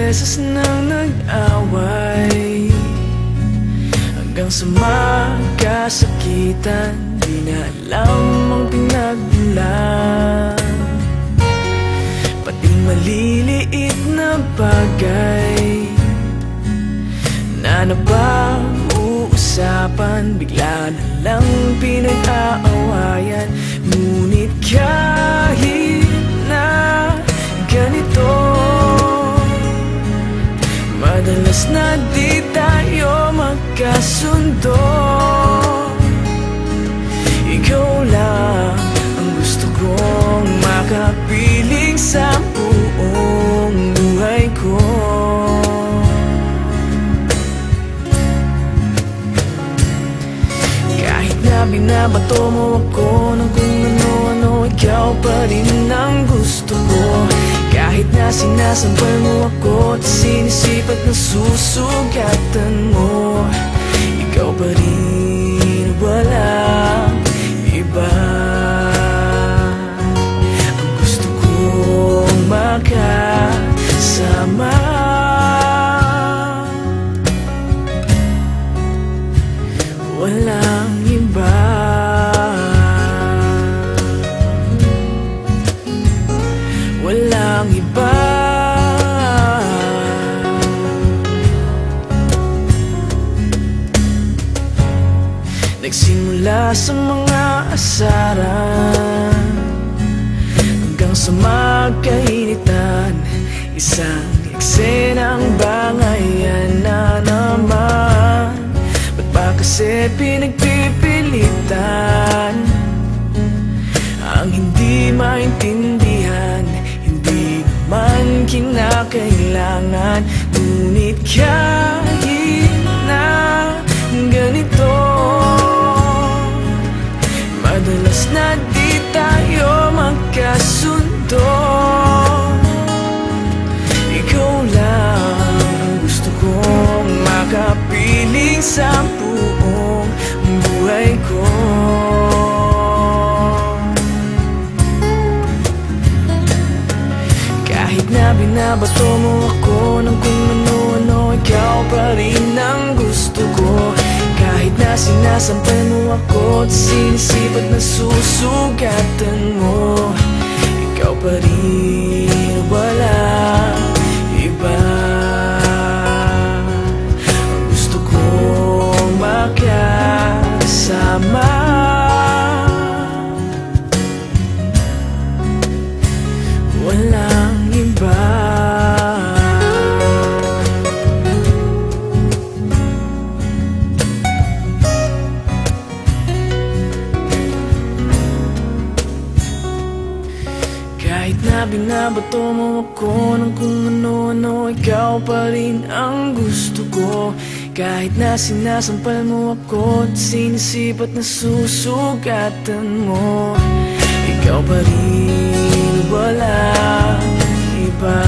beses nang nag-away, hanggang sa magkasakitan, di na alam ang pinagmulan. Pati maliliit na bagay na napag-uusapan, bigla na lang pinag-aawayan. Ngunit kahit na ganito, madalas na di tayo magkasundo. Ikaw lang ang gusto kong makapiling sa buong buhay ko. Kahit na binabato mo ako ng kung ano-ano, ikaw pa rin ang gusto ko. Kahit na sinasampal mo ako at sinisipat na susugatan mo, ikaw pa rin, walang iba. Ang gusto kong makasama, walang iba. Walang iba. Nagsimula sa mga asaran hanggang sa magkainitan, isang eksenang bangayan na naman. Ba't ba kasi pinagpipilitan ang hindi maintindihan? Hindi naman kinakailangan. Ngunit kahit na ganito, madalas na di tayo magkasundo. Ikaw lang ang gusto kong makapiling sa buong buhay ko. Kahit na binabato mo ako ng kung ano-ano, ikaw pa rin ang gusto ko. Kahit na sinasampal mo ako at sinisipat na susugatan mo, ikaw pa rin, walang iba. Ang gusto kong makasama, walang iba. Kahit na binabato mo ako ng kung ano-ano, ikaw pa rin ang gusto ko. Kahit na sinasampal mo ako at sinisipat na susugatan mo, ikaw pa rin, walang iba.